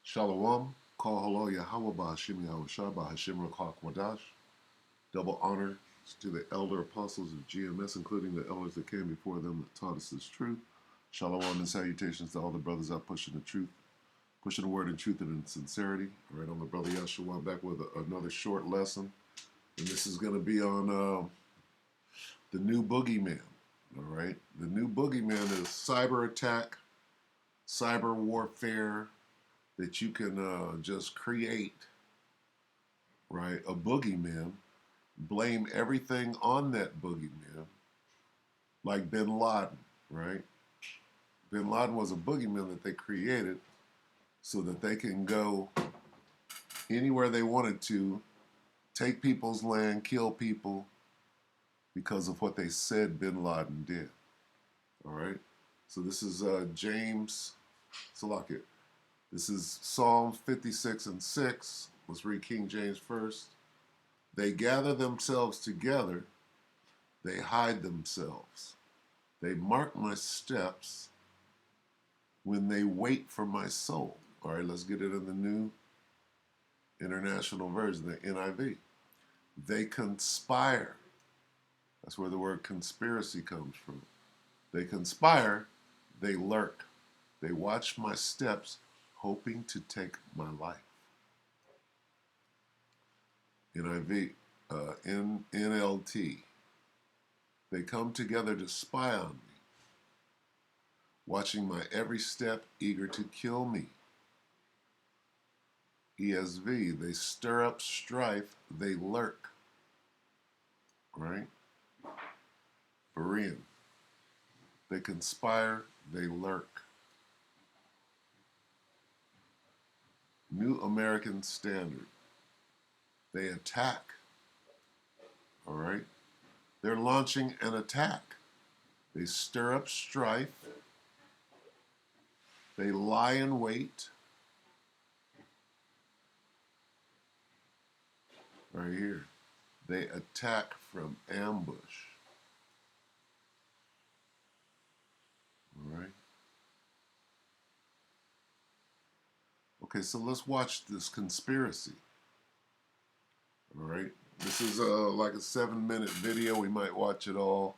Shalom, Kol Halo Yahweh Ba'Hashim Yahushua Ba'Hashim Ruach Wadash. Double honor to the elder apostles of GMS, including the elders that came before them that taught us this truth. Shalom and salutations to all the brothers out pushing the truth, pushing the word in truth and in sincerity. All right, I'm the brother Yeshua back with another short lesson. And this is going to be on the new boogeyman. All right, the new boogeyman is cyber attack, cyber warfare, that you can just create, right? A boogeyman, blame everything on that boogeyman, like bin Laden, right? Bin Laden was a boogeyman that they created so that they can go anywhere they wanted to, take people's land, kill people because of what they said bin Laden did. All right? So this is James Salakit. This is Psalm 56 and 6. Let's read King James first. They gather themselves together. They hide themselves. They mark my steps when they wait for my soul. All right, let's get it in the New International Version, the NIV. They conspire. That's where the word conspiracy comes from. They conspire. They lurk. They watch my steps, hoping to take my life. NIV, NLT. They come together to spy on me, watching my every step, eager to kill me. ESV, they stir up strife, they lurk. Right? Berean, they conspire, they lurk. New American Standard, they attack. All right? They're launching an attack. They stir up strife. They lie in wait. Right here. They attack from ambush. All right. Okay, so let's watch this conspiracy. All right. This is like a 7-minute video. We might watch it all.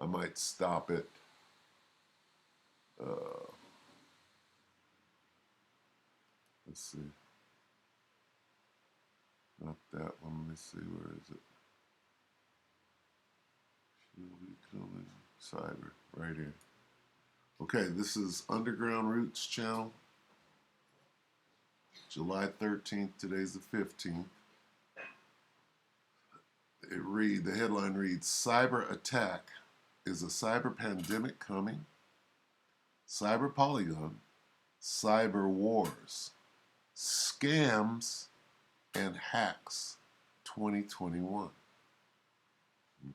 I might stop it. Let's see. Not that one. Let me see. Where is it? She'll be coming. Cyber. Right here. Okay, this is Underground Roots channel. July 13th. Today's the 15th. The headline reads, Cyber attack. Is a cyber pandemic coming? Cyber Polygon. Cyber wars. Scams and hacks 2021.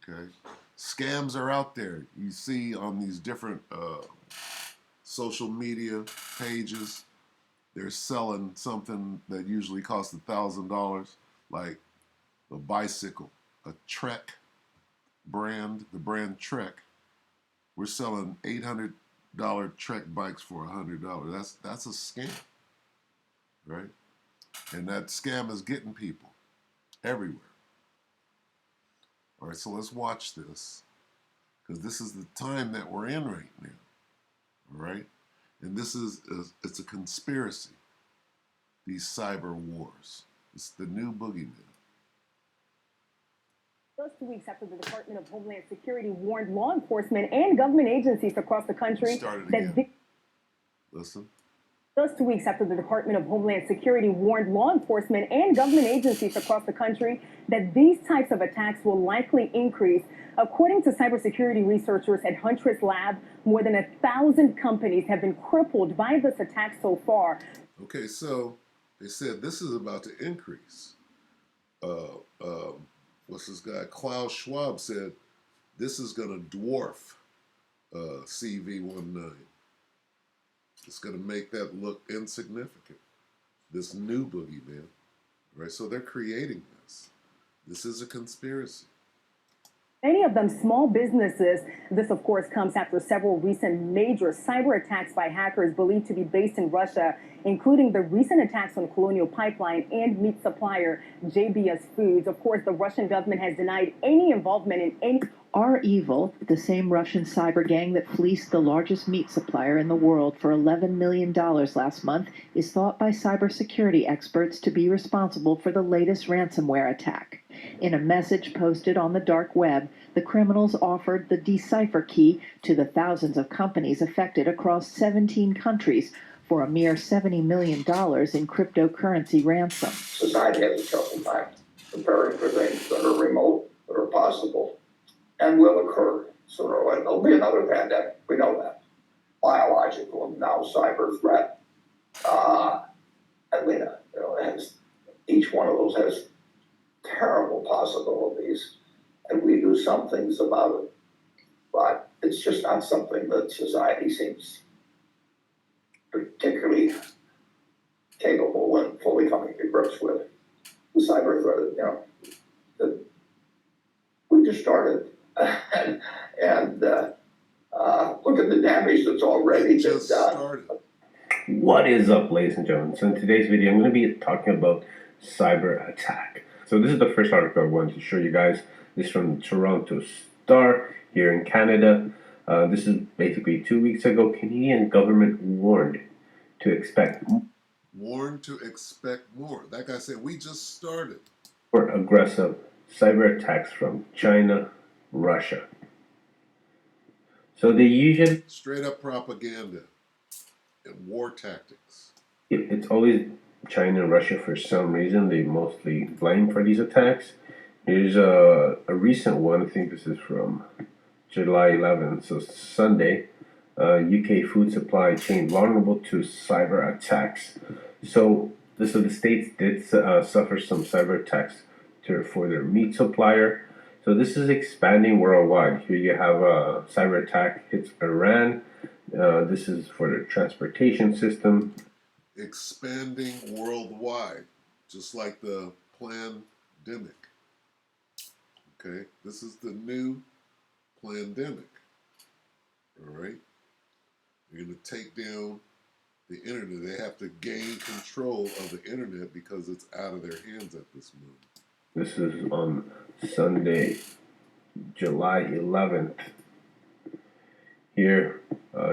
Okay. Scams are out there. You see on these different social media pages, they're selling something that usually costs $1,000, like a bicycle, a Trek brand, the brand Trek. We're selling $800 Trek bikes for $100. That's a scam, right? And that scam is getting people everywhere. All right, so let's watch this, because this is the time that we're in right now. All right, and this it's a conspiracy. These cyber wars. It's the new boogeyman. Just 2 weeks after the Department of Homeland Security warned law enforcement and government agencies across the country that Listen. Just 2 weeks after the Department of Homeland Security warned law enforcement and government agencies across the country that these types of attacks will likely increase. According to cybersecurity researchers at Huntress Lab, more than 1,000 companies have been crippled by this attack so far. Okay, so they said this is about to increase. What's this guy? Klaus Schwab said this is going to dwarf CV19. It's going to make that look insignificant. This new boogeyman, right? So they're creating this. This is a conspiracy. Many of them small businesses. This, of course, comes after several recent major cyber attacks by hackers believed to be based in Russia, including the recent attacks on Colonial Pipeline and meat supplier JBS Foods. Of course, the Russian government has denied any involvement in any. REvil, the same Russian cyber gang that fleeced the largest meat supplier in the world for $11 million last month, is thought by cybersecurity experts to be responsible for the latest ransomware attack. In a message posted on the dark web, the criminals offered the decipher key to the thousands of companies affected across 17 countries for a mere $70 million in cryptocurrency ransom. Society has a tough time preparing for things that are remote, that are possible, and will occur sooner or later. There'll be another pandemic. We know that. Biological and now cyber threat. Each one of those has terrible possibilities, and we do some things about it, but it's just not something that society seems particularly capable and fully coming to grips with. The cyber threat, we just started, and look at the damage that's already been done. What is up, ladies and gentlemen? So in today's video, I'm going to be talking about cyber attack. So this is the first article I wanted to show you guys. This is from the Toronto Star here in Canada. This is basically 2 weeks ago. Canadian government warned to expect more. Like I said, we just started. For aggressive cyber attacks from China, Russia. So they usually straight up propaganda and war tactics. It's always China and Russia for some reason. They mostly blame for these attacks. Here's a recent one. I think this is from July 11th, so Sunday. UK food supply chain vulnerable to cyber attacks. So the states did suffer some cyber attacks for their meat supplier. So this is expanding worldwide. Here you have a cyber attack hits Iran. This is for the transportation system. Expanding worldwide, just like the pandemic. Okay, this is the new pandemic. All right, you're going to take down the internet. They have to gain control of the internet because it's out of their hands at this moment. This is on Sunday, July 11th. Here,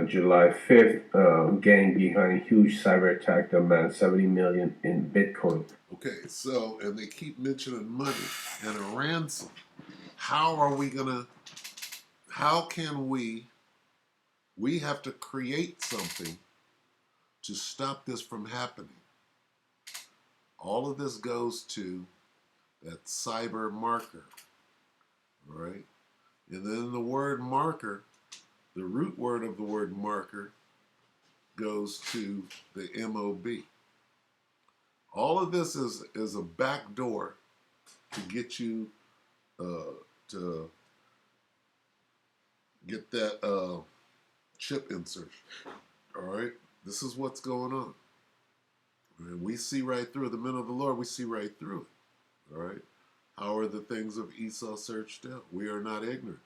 July 5th, gang behind huge cyber attack demands $70 million in Bitcoin. Okay, so, and they keep mentioning money and a ransom. How can we have to create something to stop this from happening. All of this goes to that cyber marker, all right? And then the word marker, the root word of the word marker goes to the MOB. All of this is a back door to get you to get that chip insertion. All right, this is what's going on. And we see right through the men of the Lord. We see right through it. All right. How are the things of Esau searched out? We are not ignorant.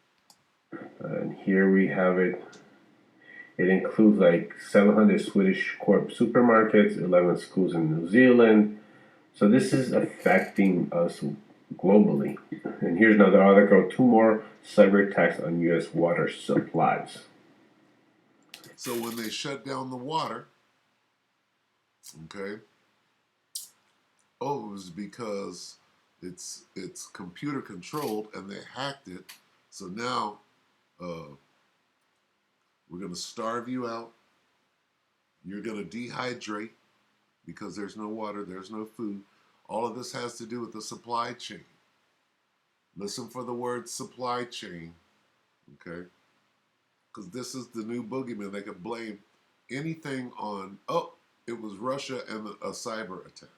And here we have it. It includes like 700 Swedish Corp supermarkets, 11 schools in New Zealand. So this is affecting us globally. And here's another article, 2 more cyber attacks on U.S. water supplies. So when they shut down the water, okay, it was because it's computer controlled and they hacked it. So now we're going to starve you out. You're going to dehydrate because there's no water, there's no food. All of this has to do with the supply chain. Listen for the word supply chain, okay? Because this is the new boogeyman. They could blame anything on, oh, it was Russia and a cyber attack.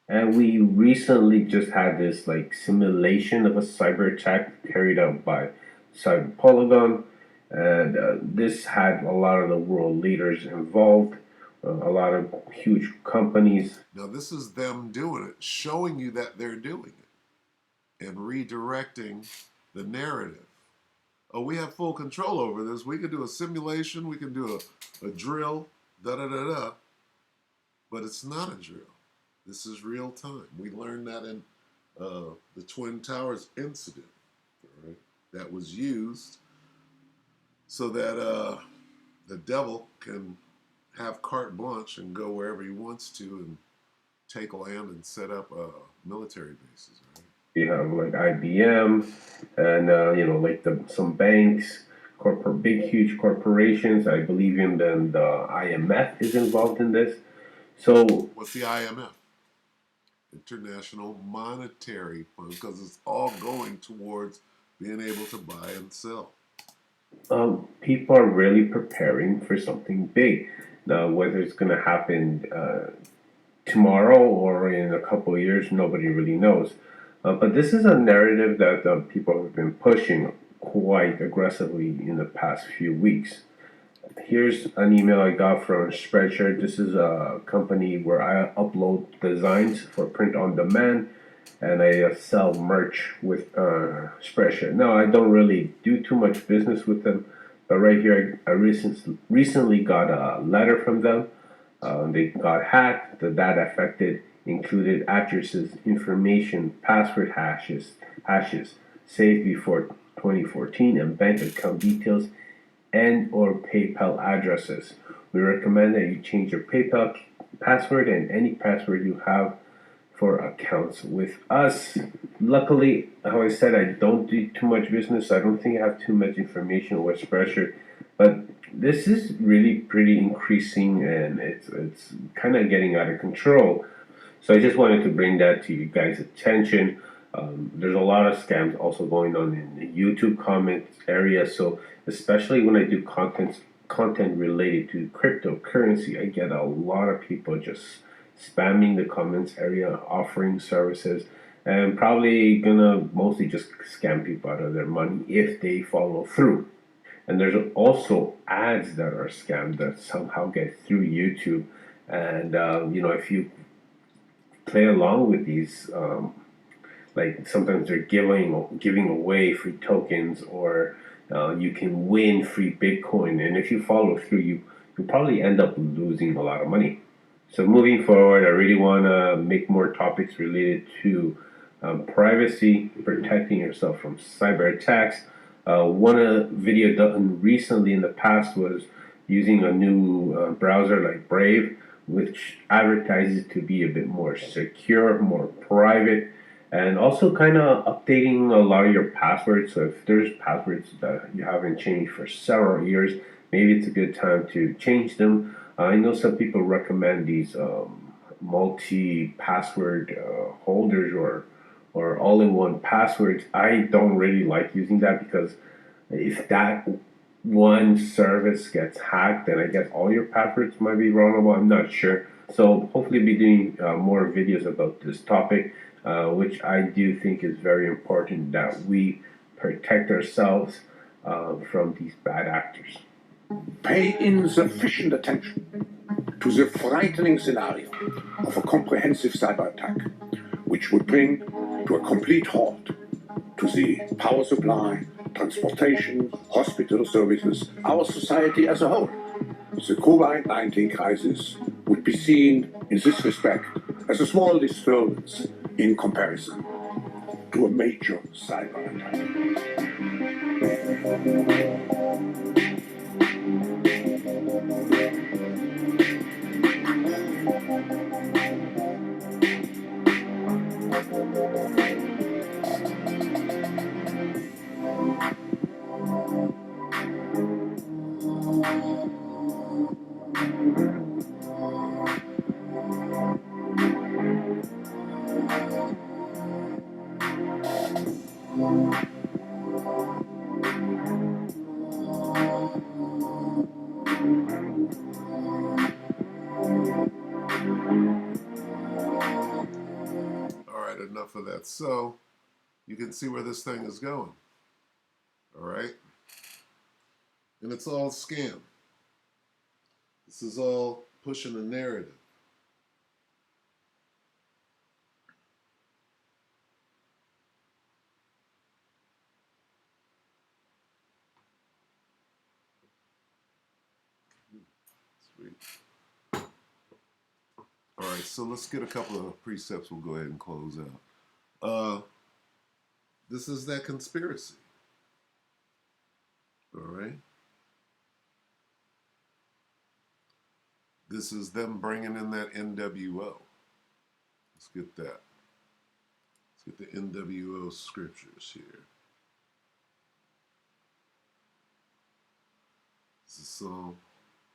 And we recently just had this like simulation of a cyber attack carried out by Cyber Polygon. And this had a lot of the world leaders involved, a lot of huge companies. Now this is them doing it, showing you that they're doing it, and redirecting the narrative. Oh, we have full control over this. We can do a simulation. We can do a drill, da-da-da-da. But it's not a drill. This is real time. We learned that in the Twin Towers incident, right? That was used so that the devil can have carte blanche and go wherever he wants to and take land and set up military bases, right? You have like IBM and like some banks, big huge corporations. I believe in then the IMF is involved in this. So What's the IMF? International Monetary Fund, because it's all going towards being able to buy and sell. people are really preparing for something big. Now, whether it's going to happen tomorrow or in a couple of years, nobody really knows. But this is a narrative that people have been pushing quite aggressively in the past few weeks. Here's an email I got from Spreadshirt. This is a company where I upload designs for print on demand, and I sell merch with Spreadshirt. Now, I don't really do too much business with them, but right here, I recently got a letter from them. They got hacked. The data affected included addresses, information, password hashes saved before 2014, and bank account details and or PayPal addresses. We recommend that you change your PayPal password and any password you have for accounts with us. Luckily, how I said, I don't do too much business. I don't think I have too much information with Spreadshirt, but this is really pretty increasing and it's kind of getting out of control. So I just wanted to bring that to you guys' attention. There's a lot of scams also going on in the YouTube comments area. So especially when I do content related to cryptocurrency, I get a lot of people just spamming the comments area, offering services, and probably gonna mostly just scam people out of their money if they follow through. And there's also ads that are scammed that somehow get through YouTube. And if you play along with these, like sometimes they're giving away free tokens, or you can win free Bitcoin. And if you follow through, you probably end up losing a lot of money. So moving forward, I really want to make more topics related to privacy, protecting yourself from cyber attacks. One video done recently in the past was using a new browser like Brave, which advertises to be a bit more secure, more private, and also kind of updating a lot of your passwords. So if there's passwords that you haven't changed for several years, maybe it's a good time to change them. I know some people recommend these multi-password holders or all-in-one passwords. I don't really like using that because if that one service gets hacked, then I guess all your passwords might be vulnerable. I'm not sure. So hopefully, be doing more videos about this topic, which I do think is very important that we protect ourselves from these bad actors. Pay insufficient attention to the frightening scenario of a comprehensive cyber attack, which would bring to a complete halt to the power supply, transportation, hospital services, our society as a whole. The COVID-19 crisis would be seen in this respect as a small disturbance in comparison to a major cyber attack. All right, enough of that. So you can see where this thing is going. All right? And it's all scam. This is all pushing a narrative. Sweet. All right, so let's get a couple of precepts. We'll go ahead and close out. This is that conspiracy. All right. This is them bringing in that NWO. Let's get that. Let's get the NWO scriptures here. This is Psalm.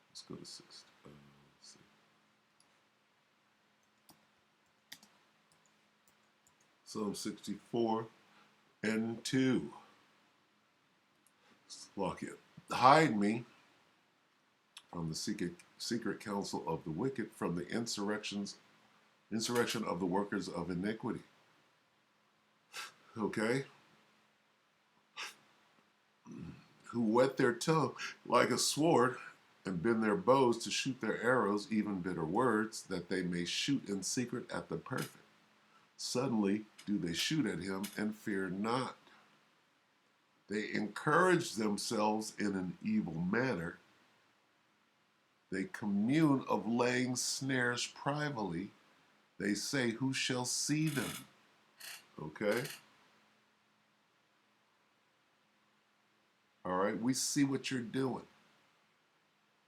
Let's go to 6. Let's see. Psalm 64 and 2. Let's lock it. Hide me from the secret counsel of the wicked, from the insurrection of the workers of iniquity. Okay? Who whet their tongue like a sword and bend their bows to shoot their arrows, even bitter words, that they may shoot in secret at the perfect. Suddenly do they shoot at him and fear not. They encourage themselves in an evil manner. They commune of laying snares privately. They say, who shall see them? Okay? All right, we see what you're doing.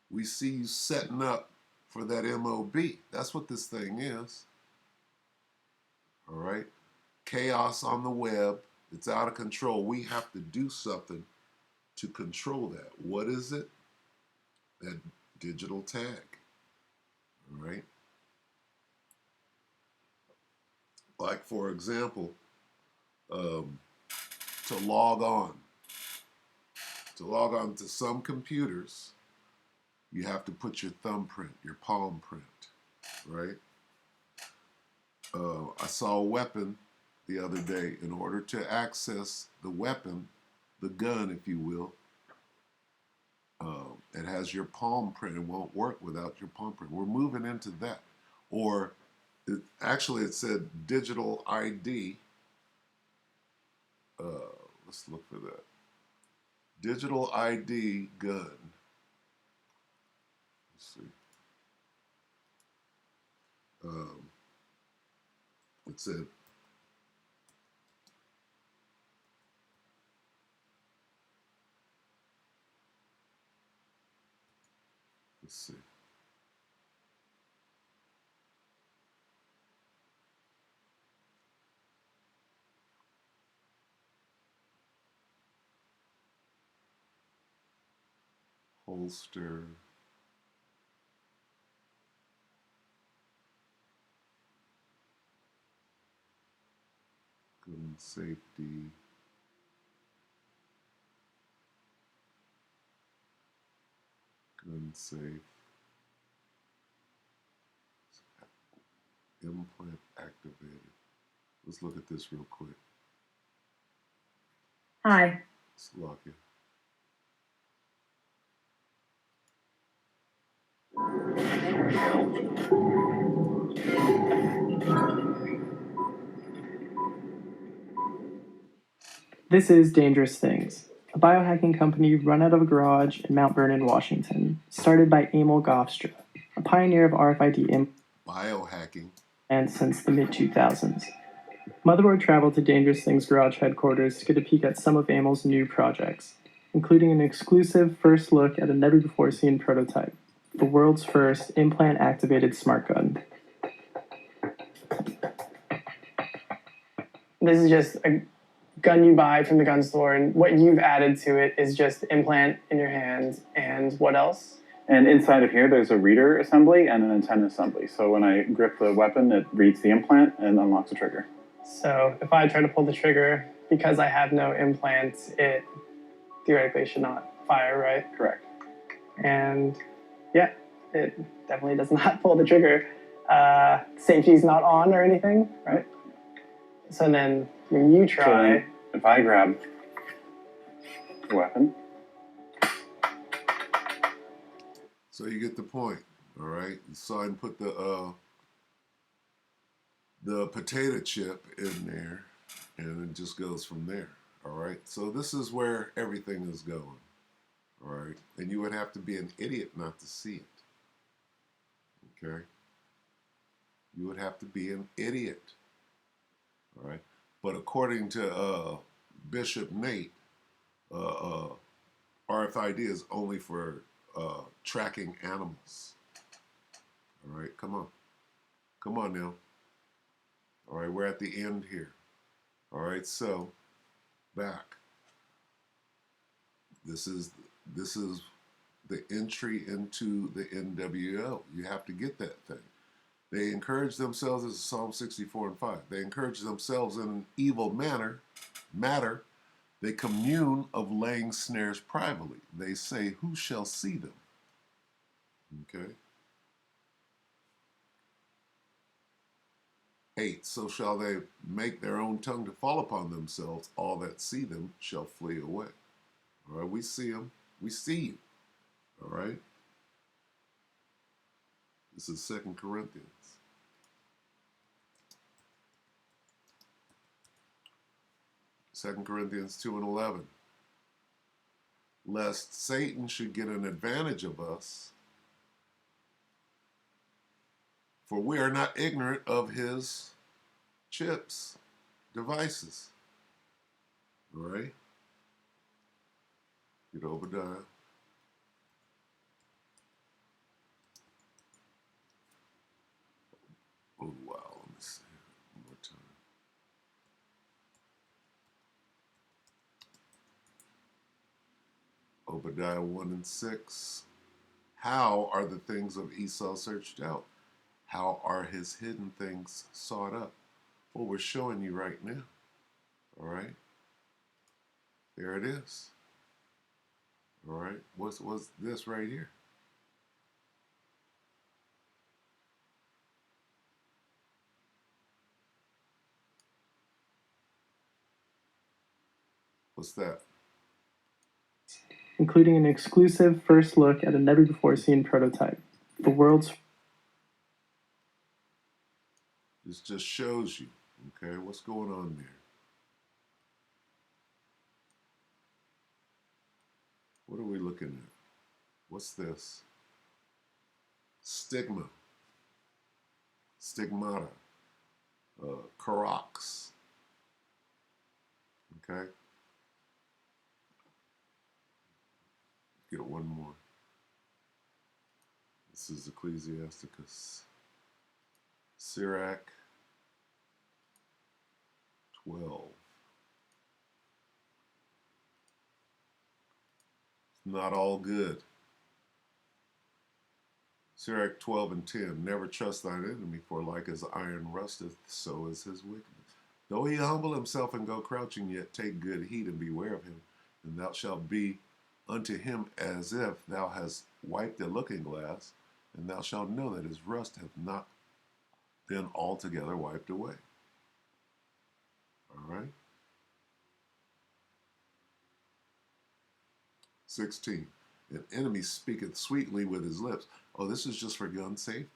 We see you setting up for that MOB. That's what this thing is. All right? Chaos on the web. It's out of control. We have to do something to control that. What is it? That digital tag. All right? Like, for example, to log on. To log on to some computers, you have to put your thumbprint, your palm print, right? I saw a weapon the other day. In order to access the weapon, the gun, if you will, it has your palm print. It won't work without your palm print. We're moving into that. Or it said digital ID. Let's look for that. Digital ID gun. Let's see. It said let's see. Holster. Gun safety. Gun safe. Implant activated. Let's look at this real quick. Hi. Let's lock it. This is Dangerous Things, a biohacking company run out of a garage in Mount Vernon, Washington, started by Emil Gofstra, a pioneer of RFID Biohacking. implants since the mid-2000s. Motherboard traveled to Dangerous Things garage headquarters to get a peek at some of Emil's new projects, including an exclusive first look at a never-before-seen prototype, the world's first implant-activated smart gun. This is just a gun you buy from the gun store, and what you've added to it is just implant in your hand. And what else? And inside of here, there's a reader assembly and an antenna assembly. So when I grip the weapon, it reads the implant and unlocks the trigger. So if I try to pull the trigger, because I have no implant, it theoretically should not fire, right? Correct. And yeah, it definitely does not pull the trigger. Safety's not on or anything, right? So then when you try... So then if I grab the weapon... So you get the point, all right? So I put the potato chip in there, and it just goes from there, all right? So this is where everything is going, all right? And you would have to be an idiot not to see it, Okay? You would have to be an idiot. All right? But according to Bishop Nate, RFID is only for tracking animals. All right? Come on. Come on now. All right, we're at the end here. All right, so back. This is the entry into the NWO. You have to get that thing. They encourage themselves, as Psalm 64 and 5. They encourage themselves in an evil matter. They commune of laying snares privately. They say, who shall see them? Okay. 8, so shall they make their own tongue to fall upon themselves. All that see them shall flee away. All right, we see them. We see you. All right. This is 2 Corinthians. 2 Corinthians 2 and 11. Lest Satan should get an advantage of us, for we are not ignorant of his devices. All right? Get Obadiah. Oh, wow. Let me see. One more time. Obadiah 1 and 6. How are the things of Esau searched out? How are his hidden things sought up? Well, we're showing you right now. All right? There it is. All right? What's this right here? What's that? Including an exclusive first look at a never-before-seen prototype. The world's... This just shows you, okay, what's going on there. What are we looking at? What's this? Stigmata, Karox, okay? Get one more. This is Ecclesiasticus. Sirach 12. It's not all good. Sirach 12 and 10. Never trust thine enemy, for like as iron rusteth, so is his wickedness. Though he humble himself and go crouching, yet take good heed and beware of him, and thou shalt be unto him as if thou hast wiped a looking glass, and thou shalt know that his rust hath not been altogether wiped away. All right? 16. An enemy speaketh sweetly with his lips. Oh, this is just for gun safety.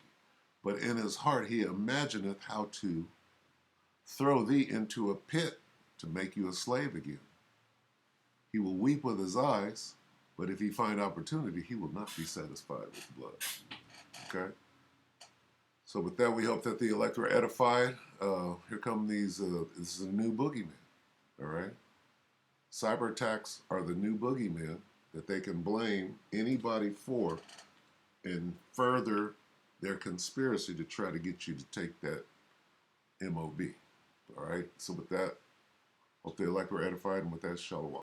But in his heart he imagineth how to throw thee into a pit to make you a slave again. He will weep with his eyes, but if he find opportunity, he will not be satisfied with blood. Okay? So with that, we hope that the elect were edified. Here come these, this is a new boogeyman, all right? Cyber attacks are the new boogeyman that they can blame anybody for and further their conspiracy to try to get you to take that MOB, all right? So with that, hope the elect were edified, and with that, shalom.